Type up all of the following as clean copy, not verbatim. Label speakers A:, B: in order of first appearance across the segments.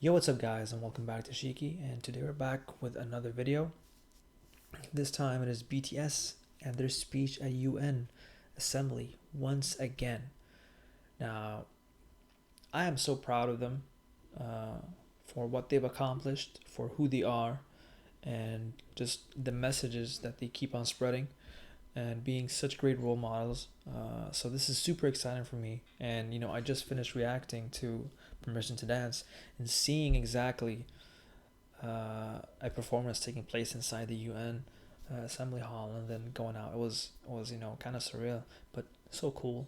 A: Yo, what's up guys, and welcome back to Shiki, and today we're back with another video. This time it is BTS and their speech at UN Assembly once again. Now, I am so proud of them for what they've accomplished, for who they are, and just the messages that they keep on spreading and being such great role models. So this is super exciting for me, and I just finished reacting to Permission to Dance and seeing exactly a performance taking place inside the UN assembly hall and then going out. It was kind of surreal, but so cool.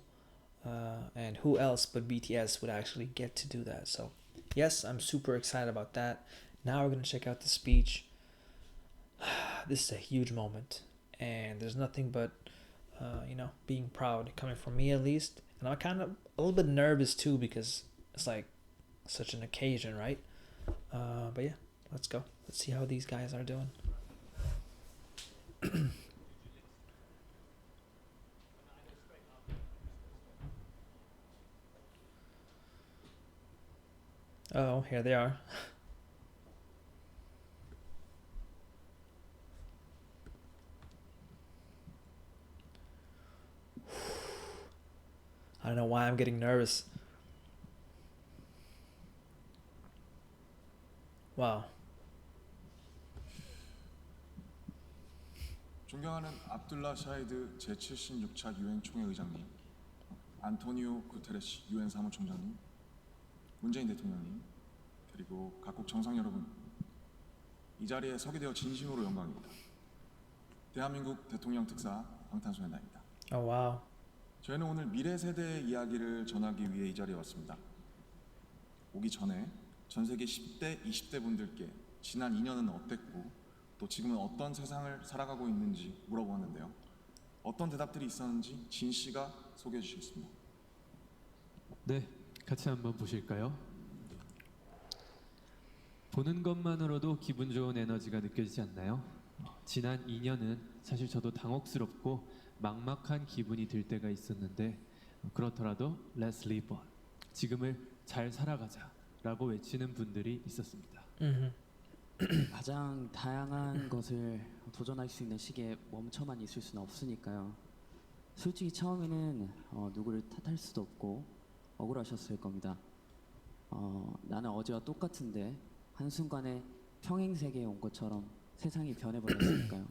A: And who else but BTS would actually get to do that? So yes, I'm super excited about that. Now we're gonna check out the speech. This is a huge moment, and there's nothing but being proud coming from me at least. And I'm kind of a little bit nervous too because it's like such an occasion, right? But yeah, let's go. Let's see how these guys are doing. Oh, here they are. I don't know why I'm getting nervous. Wow.
B: 존경하는 압둘라 샤히드 제76차 유엔 총회 의장님, 안토니오 구테레시 유엔 사무총장님, 문재인 대통령님, 그리고 각국 정상 여러분, 이 자리에 서게 되어 진심으로 영광입니다. 대한민국 대통령 특사 방탄소년단입니다.
A: Oh wow.
B: 저희는 오늘 미래 세대의 이야기를 전하기 위해 이 자리에 왔습니다. 오기 전에 전 세계 10대, 20대 분들께 지난 2년은 어땠고 또 지금은 어떤 세상을 살아가고 있는지 물어보았는데요. 어떤 대답들이 있었는지 진 씨가 소개해 주시겠습니다.
C: 네, 같이 한번 보실까요? 보는 것만으로도 기분 좋은 에너지가 느껴지지 않나요? 지난 2년은 사실 저도 당혹스럽고 막막한 기분이 들 때가 있었는데 그렇더라도 Let's live on, 지금을 잘 살아가자 라고 외치는 분들이 있었습니다.
D: 가장 다양한 것을 도전할 수 있는 시기에 멈춰만 있을 수는 없으니까요. 솔직히 처음에는 누구를 탓할 수도 없고 억울하셨을 겁니다. 나는 어제와 똑같은데 한순간에 평행세계에 온 것처럼 세상이 변해버렸으니까요.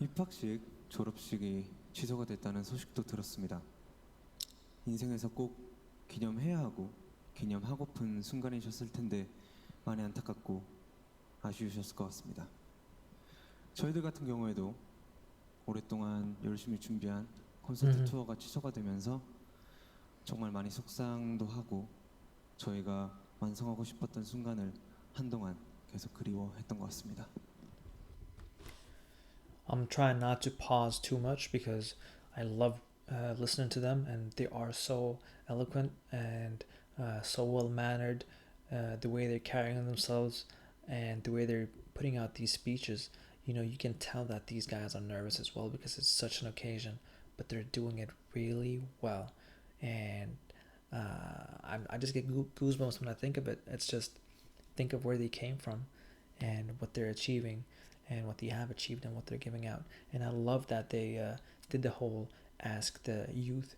E: 입학식, 졸업식이 취소가 됐다는 소식도 들었습니다. 인생에서 꼭 기념해야 하고 기념하고픈 순간이셨을 텐데 많이 안타깝고 아쉬우셨을 것 같습니다. 저희들 같은 경우에도 오랫동안 열심히 준비한 콘서트 투어가 취소가 되면서 정말 많이 속상도 하고 저희가 완성하고 싶었던 순간을 한동안 계속 그리워했던 것 같습니다.
A: I'm trying not to pause too much because I love listening to them, and they are so eloquent and so well mannered. The way they're carrying themselves and the way they're putting out these speeches, you can tell that these guys are nervous as well because it's such an occasion, but they're doing it really well. And I just get goosebumps when I think of it. It's just think of where they came from and what they're achieving and what they have achieved and what they're giving out. And I love that they did the whole ask the youth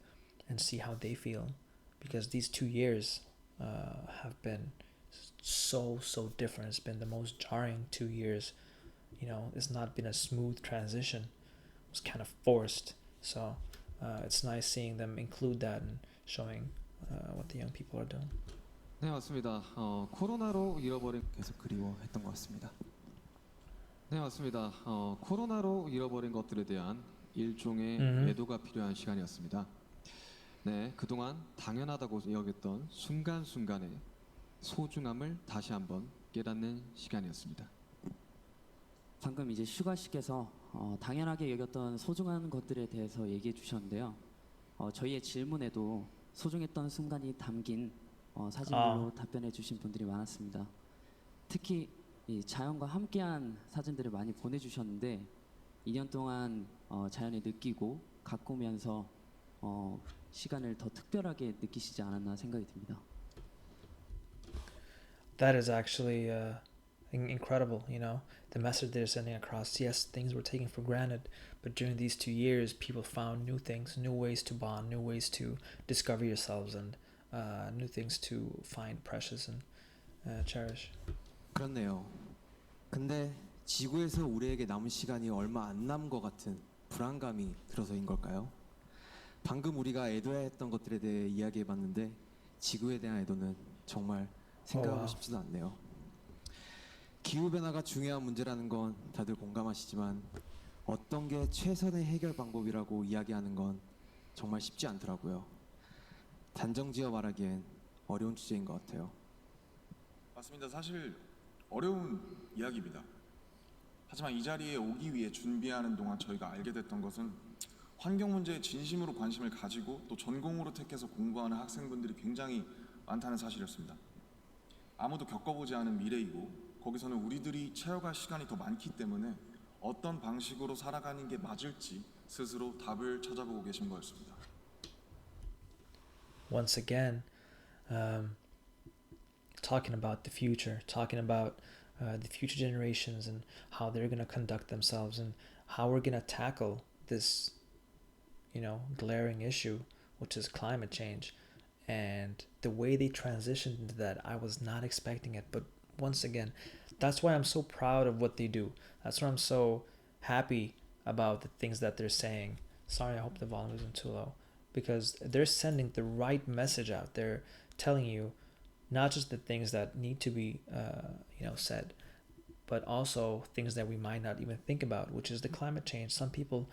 A: and see how they feel, because these 2 years have been so different. It's been the most jarring 2 years. It's not been a smooth transition. It was kind of forced. So it's nice seeing them include that and showing what the young people are doing.
C: 네, 맞습니다. 코로나로 잃어버린
E: 계속 그리워했던 것 같습니다.
C: 네, 맞습니다. 코로나로 잃어버린 것들에 대한 일종의 애도가 필요한 시간이었습니다. 네, 그동안 당연하다고 여겼던 순간순간의 소중함을 다시 한번 깨닫는 시간이었습니다.
D: 방금 이제 슈가 씨께서 당연하게 여겼던 소중한 것들에 대해서 얘기해 주셨는데요. 저희의 질문에도 소중했던 순간이 담긴 사진들로 답변해 주신 분들이 많았습니다. 특히 이 자연과 함께한 사진들을 많이 보내주셨는데 2년 동안 자연을 느끼고 가꾸면서 시간을 더 특별하게 느끼시지 않았나 생각이 듭니다.
A: That is actually incredible, you know, the message they're sending across. Yes, things were taken for granted, but during these 2 years, people found new things, new ways to bond, new ways to discover yourselves, and new things to find precious and cherish.
E: 그렇네요. 근데 지구에서 우리에게 남은 시간이 얼마 안 남은 것 같은 불안감이 들어서인 걸까요? 방금 우리가 애도해야 했던 것들에 대해 이야기해봤는데 지구에 대한 애도는 정말 생각하고
A: 와우.
E: 싶지도 않네요. 기후변화가 중요한 문제라는 건 다들 공감하시지만 어떤 게 최선의 해결 방법이라고 이야기하는 건 정말 쉽지 않더라고요. 단정지어 말하기엔 어려운 주제인 것 같아요.
B: 맞습니다. 사실 어려운 이야기입니다. 하지만 이 자리에 오기 위해 준비하는 동안 저희가 알게 됐던 것은 환경 문제에 진심으로 관심을 가지고 또 전공으로 택해서 공부하는 학생분들이 굉장히 많다는 사실이었습니다. 아무도 겪어보지 않은 미래이고 거기서는 우리들이 채워갈 시간이 더 많기 때문에 어떤 방식으로 살아가는 게 맞을지 스스로 답을 찾아보고 계신 거였습니다.
A: Once again, talking about the future, talking about the future generations and how they're going to conduct themselves and how we're going to tackle this, you know, glaring issue, which is climate change. And the way they transitioned into that, I was not expecting it. But once again, that's why I'm so proud of what they do. That's why I'm so happy about the things that they're saying. Sorry, I hope the volume isn't too low. Because they're sending the right message out. They're telling you not just the things that need to be, said, but also things that we might not even think about, which is the climate change. Some people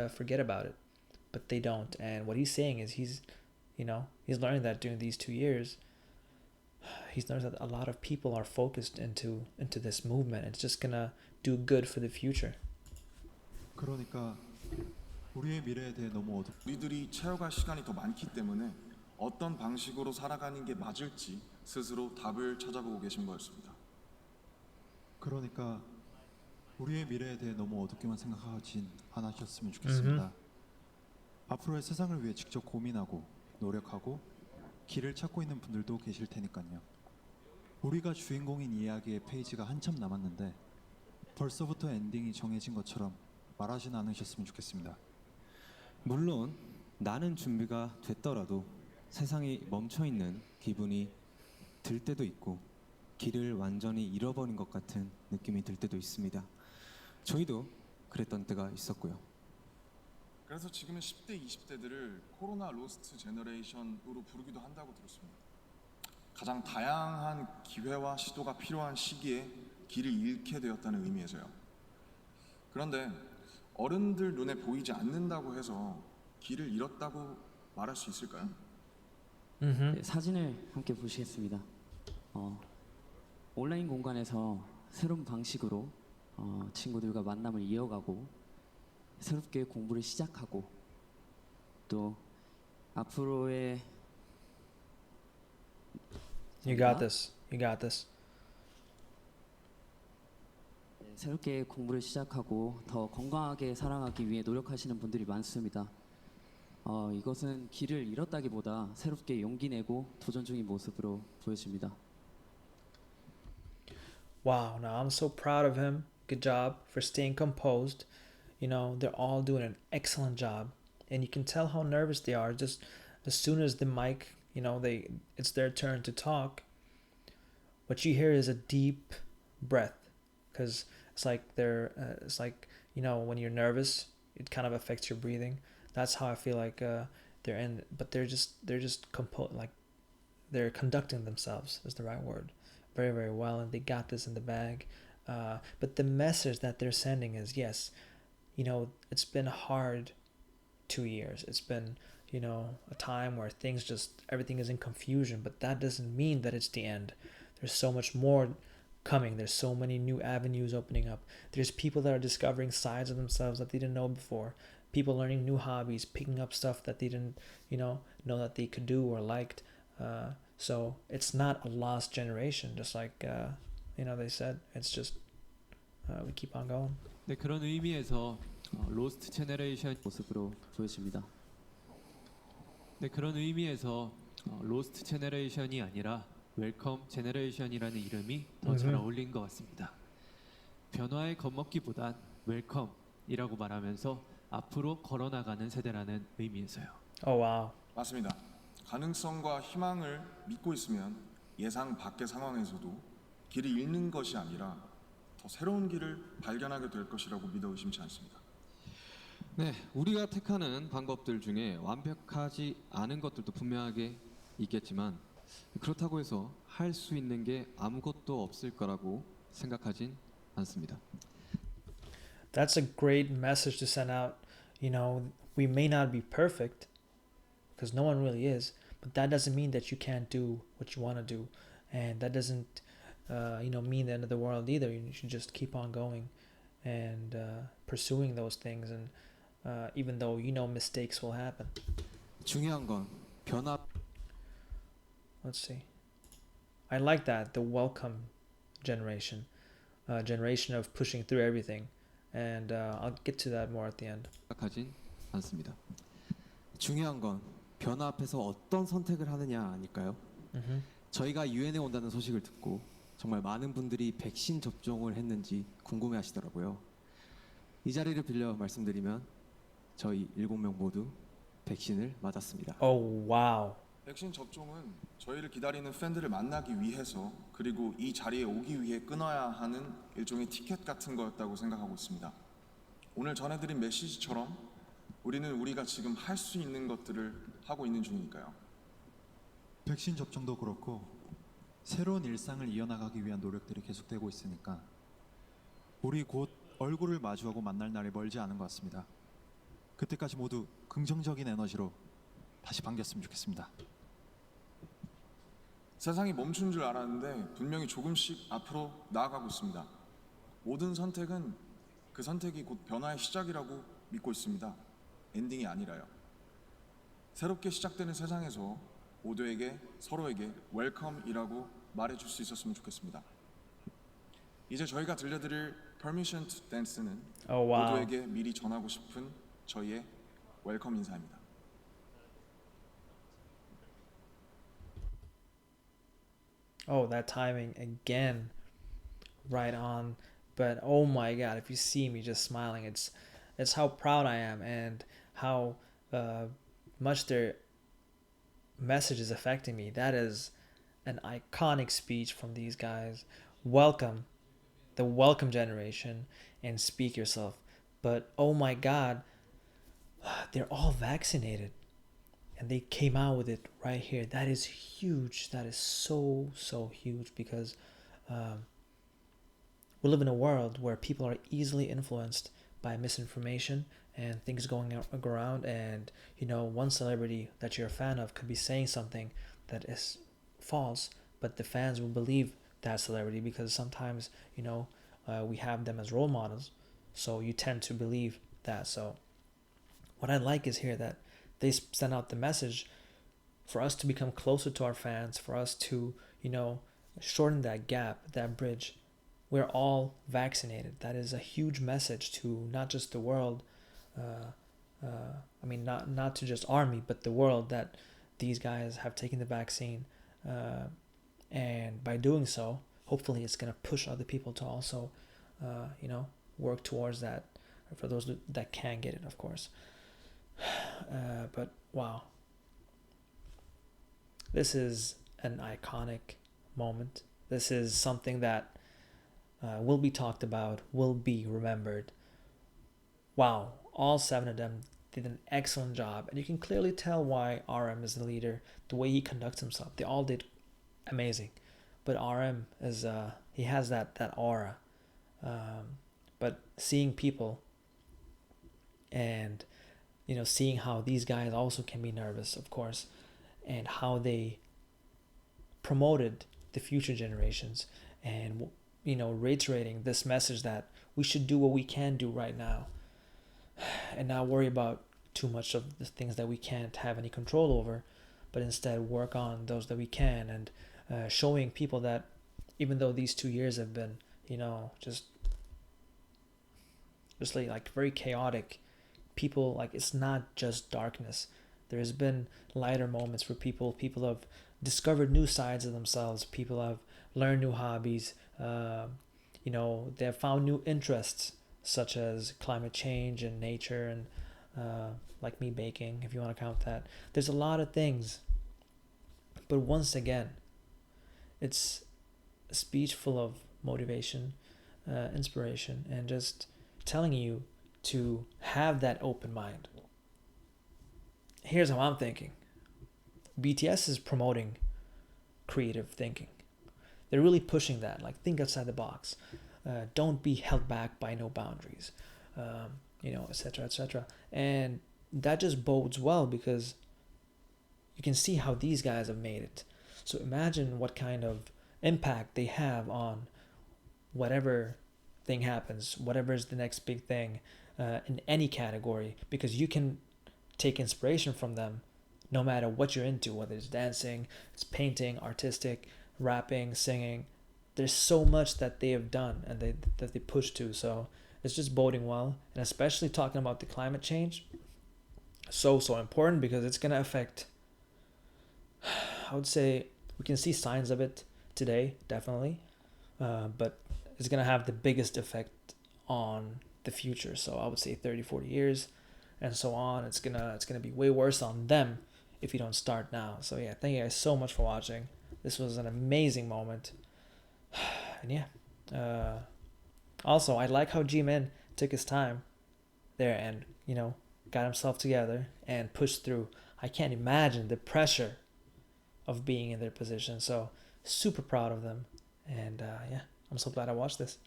A: forget about it, but they don't. And what he's saying is he's learning that during these 2 years, he's learned that a lot of people are focused into this movement. It's just gonna do good for the future.
F: 그러니까 우리의 미래에 대해 너무
B: 우리들이 채워갈 시간이 더 많기 때문에 어떤 방식으로 살아가는 게 맞을지 스스로 답을 찾아보고 계신 거였습니다.
F: 그러니까 우리의 미래에 대해 너무 어둡게만 생각하진 않으셨으면 좋겠습니다. 앞으로의 세상을 위해 직접 고민하고 노력하고 길을 찾고 있는 분들도 계실 테니까요. 우리가 주인공인 이야기의 페이지가 한참 남았는데 벌써부터 엔딩이 정해진 것처럼 말하진 않으셨으면 좋겠습니다.
E: 물론 나는 준비가 됐더라도 세상이 멈춰있는 기분이 들 때도 있고 길을 완전히 잃어버린 것 같은 느낌이 들 때도 있습니다. 저희도 그랬던 때가 있었고요.
B: 그래서 지금은 10대, 20대들을 코로나 로스트 제너레이션으로 부르기도 한다고 들었습니다. 가장 다양한 기회와 시도가 필요한 시기에 길을 잃게 되었다는 의미에서요. 그런데 어른들 눈에 보이지 않는다고 해서 길을 잃었다고 말할 수 있을까요?
D: 네, 사진을 함께 보시겠습니다. 온라인 공간에서 새로운 방식으로 친구들과 만남을 이어가고 새롭게 공부를 시작하고 또 앞으로의
A: You got this. You got this.
D: 새롭게 공부를 시작하고 더 건강하게 살아가기 위해 노력하시는 분들이 많습니다. 이것은 길을 잃었다기보다 새롭게 용기 내고 도전 중인 모습으로 보여집니다.
A: Wow, now I'm so proud of him. Good job for staying composed. You know, they're all doing an excellent job. And you can tell how nervous they are just as soon as the mic, it's their turn to talk. What you hear is a deep breath because it's like when you're nervous, it kind of affects your breathing. That's how I feel like they're in, but they're just composed, like they're conducting themselves is the right word, very, very well, and they got this in the bag. But the message that they're sending is, yes, it's been a hard 2 years. It's been, a time where everything is in confusion, but that doesn't mean that it's the end. There's so much more coming. There's so many new avenues opening up. There's people that are discovering sides of themselves that they didn't know before. People learning new hobbies, picking up stuff that they didn't, know that they could do or liked. So it's not a lost generation, just like, they said. It's just, we keep on going.
C: 네, 그런 의미에서 로스트 제너레이션
D: 모습으로 보여집니다.
C: 네, 그런 의미에서 로스트 제너레이션이 아니라 웰컴 제너레이션이라는 이름이 더 잘 어울린 것 같습니다. 변화에 겁먹기보단 웰컴이라고 말하면서 앞으로 걸어나가는 세대라는 의미에서요.
A: Oh wow.
B: 맞습니다. 가능성과 희망을 믿고 있으면 예상 밖의 상황에서도 길을 잃는 것이 아니라 더 새로운 길을 발견하게 될 것이라고 믿어 의심치 않습니다.
E: 네, 우리가 택하는 방법들 중에 완벽하지 않은 것들도 분명하게 있겠지만 그렇다고 해서 할 수 있는 게 아무것도 없을 거라고 생각하진 않습니다.
A: That's a great message to send out. You know, we may not be perfect because no one really is, but that doesn't mean that you can't do what you want to do, and that doesn't mean the end of the world either. You should just keep on going and pursuing those things, and even though you know mistakes will happen.
E: 중요한 건 변화
A: Let's see. I like that, the welcome generation, generation of pushing through everything, and I'll get to that more at the end.
E: 생각하진 않습니다. 중요한 건 변화 앞에서 어떤 선택을 하느냐 아닐까요? 저희가 유엔에 온다는 소식을 듣고 정말 많은 분들이 백신 접종을 했는지 궁금해하시더라고요. 이 자리를 빌려 말씀드리면 저희 7명 모두 백신을 맞았습니다.
A: Oh wow.
B: 백신 접종은 저희를 기다리는 팬들을 만나기 위해서 그리고 이 자리에 오기 위해 끊어야 하는 일종의 티켓 같은 거였다고 생각하고 있습니다. 오늘 전해드린 메시지처럼 우리는 우리가 지금 할 수 있는 것들을 하고 있는 중이니까요.
F: 백신 접종도 그렇고 새로운 일상을 이어나가기 위한 노력들이 계속되고 있으니까 우리 곧 얼굴을 마주하고 만날 날이 멀지 않은 것 같습니다. 그때까지 모두 긍정적인 에너지로 다시 반겼으면 좋겠습니다.
B: 세상이 멈춘 줄 알았는데 분명히 조금씩 앞으로 나아가고 있습니다. 모든 선택은 그 선택이 곧 변화의 시작이라고 믿고 있습니다. 엔딩이 아니라요. 새롭게 시작되는 세상에서 모두에게 서로에게 웰컴이라고 말해줄 수 있었으면 좋겠습니다. 이제 저희가 들려드릴 Permission to Dance는
A: Oh wow.
B: 모두에게 미리 전하고 싶은 저희의 웰컴 인사입니다.
A: Oh, that timing again, right on. But oh my God, if you see me just smiling, it's how proud I am and how much their message is affecting me. That is an iconic speech from these guys. Welcome, the welcome generation, and speak yourself. But oh my God, they're all vaccinated. And they came out with it right here. That is huge. That is so huge because we live in a world where people are easily influenced by misinformation and things going around. And you know, one celebrity that you're a fan of could be saying something that is false, but the fans will believe that celebrity because sometimes we have them as role models, so you tend to believe that. So what I like is here that they send out the message for us to become closer to our fans, for us to, shorten that gap, that bridge. We're all vaccinated. That is a huge message to not just the world. Not to just Army, but the world, that these guys have taken the vaccine. And by doing so, hopefully it's going to push other people to also, work towards that, for those that can get it, of course. But wow, this is an iconic moment. This is something that will be talked about, will be remembered. Wow, all 7 of them did an excellent job, and you can clearly tell why RM is the leader, the way he conducts himself. They all did amazing, but RM is he has that aura. But seeing people and seeing how these guys also can be nervous, of course, and how they promoted the future generations, and reiterating this message that we should do what we can do right now and not worry about too much of the things that we can't have any control over, but instead work on those that we can, and showing people that even though these 2 years have been just like very chaotic, people, like, it's not just darkness. There's been lighter moments for people have discovered new sides of themselves. People have learned new hobbies. They have found new interests such as climate change and nature and like me, baking, if you want to count that. There's a lot of things. But once again, it's a speech full of motivation, inspiration, and just telling you to have that open mind. Here's how I'm thinking. BTS is promoting creative thinking. They're really pushing that, like think outside the box. Don't be held back by no boundaries, etc., etc. And that just bodes well because you can see how these guys have made it. So imagine what kind of impact they have on whatever thing happens, whatever is the next big thing in any category, because you can take inspiration from them no matter what you're into, whether it's dancing, it's painting, artistic, rapping, singing. There's so much that they have done and that they push to. So it's just boding well. And especially talking about the climate change, so important because it's going to affect, I would say we can see signs of it today, definitely. But it's going to have the biggest effect on the future. So I would say 30, 40 years and so on. It's gonna be way worse on them if you don't start now. So yeah, thank you guys so much for watching. This was an amazing moment. And yeah. Also, I like how Jimin took his time there and, got himself together and pushed through. I can't imagine the pressure of being in their position. So super proud of them. And yeah, I'm so glad I watched this.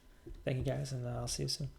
A: Thank you guys, and I'll see you soon.